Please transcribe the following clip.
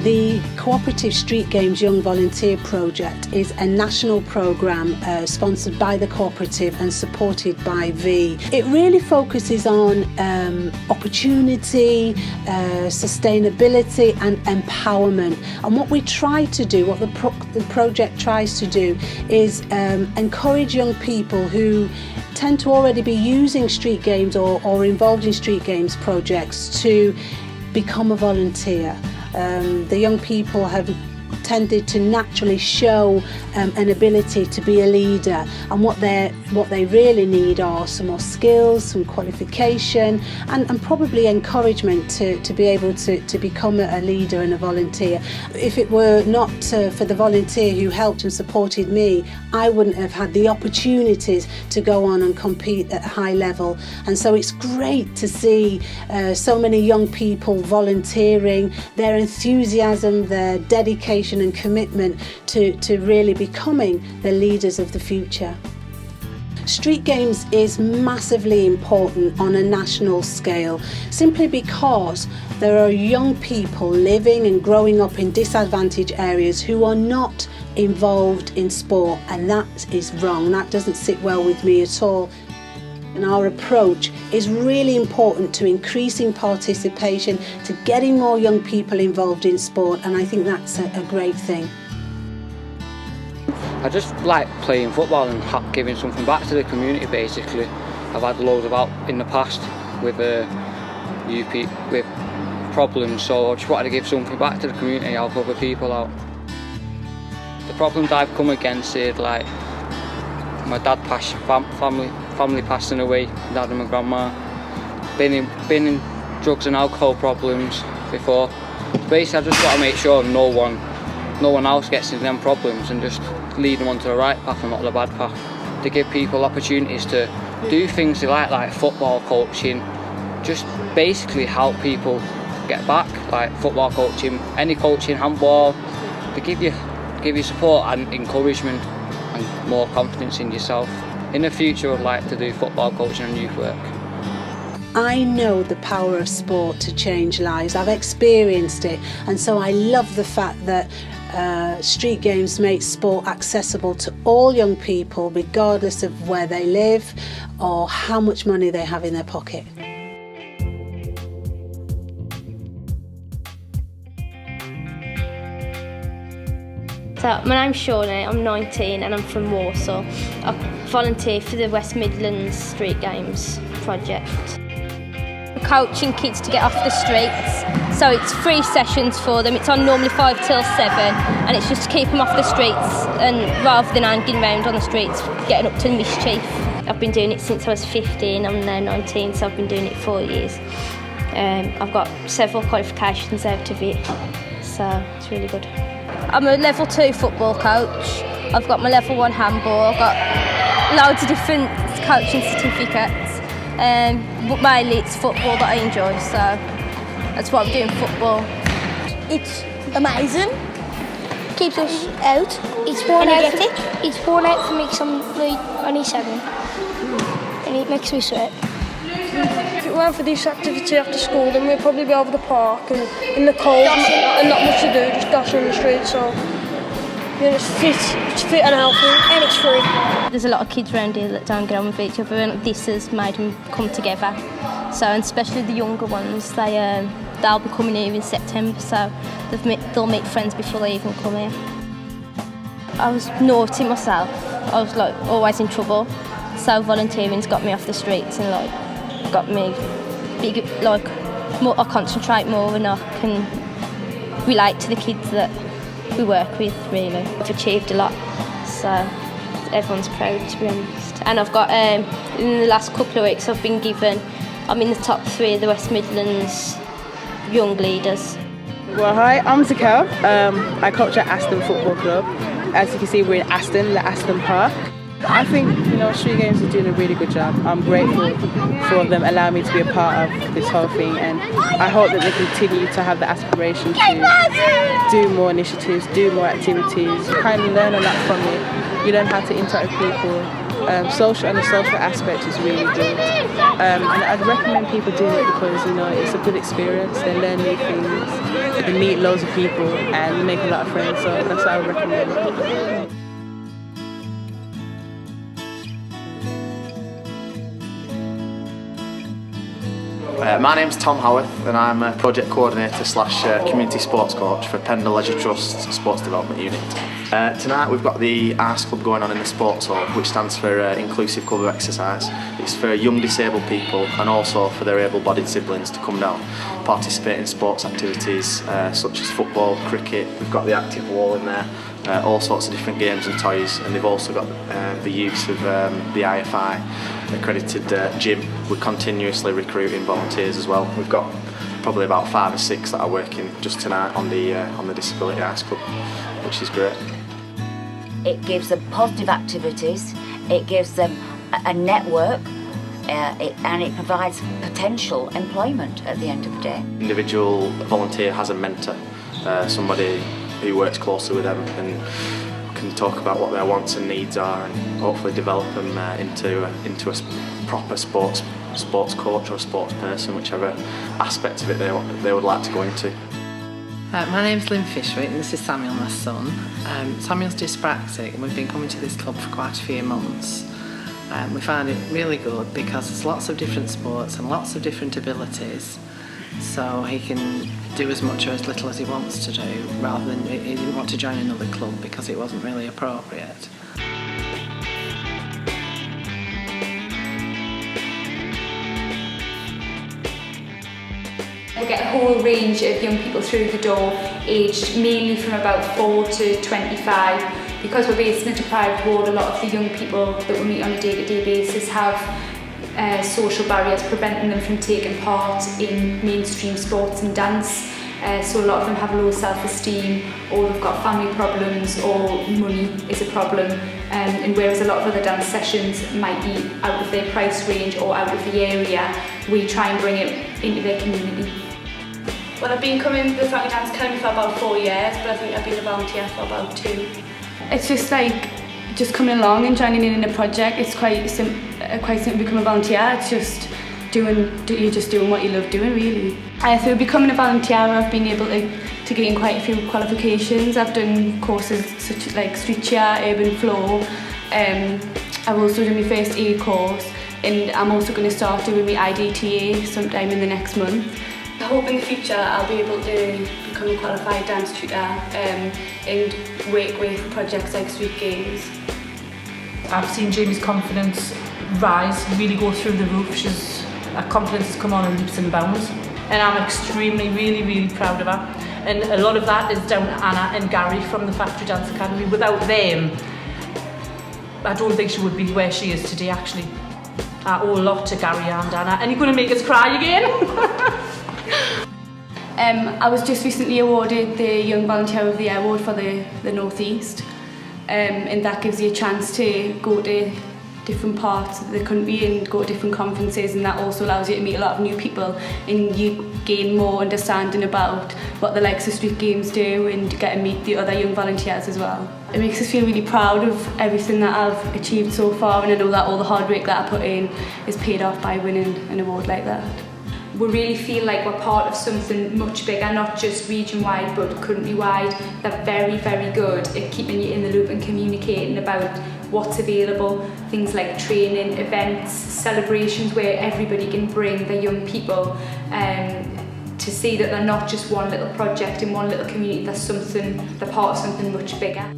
The Cooperative Street Games Young Volunteer Project is a national programme sponsored by the cooperative and supported by V. It really focuses on opportunity, sustainability and empowerment. And what we try to do, what the project tries to do, is encourage young people who tend to already be using street games or involved in street games projects to become a volunteer. The young people have tended to naturally show an ability to be a leader, and what they really need are some more skills, some qualification and probably encouragement to be able to become a leader and a volunteer. If it were not for the volunteer who helped and supported me, I wouldn't have had the opportunities to go on and compete at a high level. And so it's great to see so many young people volunteering, their enthusiasm, their dedication and commitment to really becoming the leaders of the future. Street games is massively important on a national scale, simply because there are young people living and growing up in disadvantaged areas who are not involved in sport, and that is wrong. That doesn't sit well with me at all. And our approach is really important to increasing participation, to getting more young people involved in sport, and I think that's a great thing. I just like playing football and giving something back to the community basically. I've had loads of help in the past with with problems, so I just wanted to give something back to the community, help other people out. The problems I've come against is like my dad passed, family passing away, dad and my grandma, been in drugs and alcohol problems before. Basically, I just got to make sure no one else gets into them problems and just lead them onto the right path and not the bad path. To give people opportunities to do things they like football coaching, just basically help people get back, like football coaching, any coaching, handball, to give you support and encouragement and more confidence in yourself. In the future, I'd like to do football coaching and youth work. I know the power of sport to change lives. I've experienced it, and so I love the fact that street games make sport accessible to all young people, regardless of where they live or how much money they have in their pocket. So my name's Shawnee, I'm 19 and I'm from Warsaw. I volunteer for the West Midlands Street Games project. We're coaching kids to get off the streets, so it's 3 sessions for them. It's on normally 5 till 7, and it's just to keep them off the streets, and rather than hanging around on the streets getting up to mischief. I've been doing it since I was 15, I'm now 19, so I've been doing it 4 years. I've got several qualifications out of it, so it's really good. I'm a level 2 football coach. I've got my level 1 handball. I've got loads of different coaching certificates. But mainly it's football that I enjoy, so that's what I'm doing, football. It's amazing. Keeps us out. It's worn out. It's worn out for me because I'm only 7, and it makes me sweat. If it weren't for this activity after school, then we'd probably be over the park and in the cold and not much to do, just dashing in the street. So yeah, it's fit and healthy, and it's free. There's a lot of kids around here that don't get on with each other, and this has made them come together. So, and especially the younger ones, they'll be coming here in September, so they'll meet friends before they even come here. I was naughty myself. I was like always in trouble, so volunteering's got me off the streets and got me big, more. I concentrate more and I can relate to the kids that we work with. Really, I've achieved a lot, so everyone's proud, to be honest. And I've got in the last couple of weeks I'm in the top 3 of the West Midlands young leaders. Well, hi, I'm Zakel. I coach at Aston Football Club. As you can see, we're in Aston, the Aston Park. I think, Street Games are doing a really good job. I'm grateful for them allowing me to be a part of this whole thing, and I hope that they continue to have the aspiration to do more initiatives, do more activities. You kind of learn a lot from it. You learn how to interact with people. Social aspect is really good. And I'd recommend people doing it because, you know, it's a good experience. They learn new things, they meet loads of people and make a lot of friends. So that's what I would recommend. My name's Tom Howarth and I'm a Project Coordinator / Community Sports Coach for Pendle Leisure Trust's Sports Development Unit. Tonight we've got the Arts Club going on in the Sports Hall, which stands for Inclusive Club of Exercise. It's for young disabled people and also for their able-bodied siblings to come down, participate in sports activities such as football, cricket. We've got the active wall in there, all sorts of different games and toys, and they've also got the use of the IFI accredited gym. We're continuously recruiting volunteers as well. We've got probably about 5 or 6 that are working just tonight on the Disability Arts Club, which is great. It gives them positive activities, it gives them a network, and it provides potential employment at the end of the day. Individual volunteer has a mentor, somebody who works closely with them and can talk about what their wants and needs are and hopefully develop them into a proper sports coach or a sports person, whichever aspect of it they would like to go into. My name's Lynn Fishwick and this is Samuel, my son. Samuel's dyspraxic and we've been coming to this club for quite a few months. We find it really good because there's lots of different sports and lots of different abilities, so he can do as much or as little as he wants to do, rather than he didn't want to join another club because it wasn't really appropriate. We get a whole range of young people through the door, aged mainly from about 4 to 25. Because we're based in a deprived ward, a lot of the young people that we meet on a day-to-day basis have social barriers preventing them from taking part in mainstream sports and dance. So a lot of them have low self-esteem, or they've got family problems, or money is a problem. And whereas a lot of other dance sessions might be out of their price range or out of the area, we try and bring it into their community. Well, I've been coming to the Family Dance Academy for about 4 years, but I think I've been a volunteer for about 2. It's just like coming along and joining in a project. It's quite simple to become a volunteer. It's just you're just doing what you love doing, really. Through becoming a volunteer, I've been able to gain quite a few qualifications. I've done courses such as like street cheer, urban flow. I've also done my first aid course, and I'm also going to start doing my IDTA sometime in the next month. I hope in the future I'll be able to become a qualified dance tutor and work with projects like street games. I've seen Jamie's confidence rise, really go through the roof. Her confidence has come on in leaps and bounds, and I'm extremely, really proud of her. And a lot of that is down to Anna and Gary from the Factory Dance Academy. Without them, I don't think she would be where she is today, actually. I owe a lot to Gary and Anna. And you're going to make us cry again? I was just recently awarded the Young Volunteer of the Year award for the North East, and that gives you a chance to go to different parts of the country and go to different conferences, and that also allows you to meet a lot of new people and you gain more understanding about what the likes of street games do and get to meet the other young volunteers as well. It makes us feel really proud of everything that I've achieved so far, and I know that all the hard work that I put in is paid off by winning an award like that. We really feel like we're part of something much bigger, not just region-wide but country-wide. They're very good at keeping you in the loop and communicating about what's available, things like training, events, celebrations where everybody can bring their young people to see that they're not just one little project in one little community, they're part of something much bigger.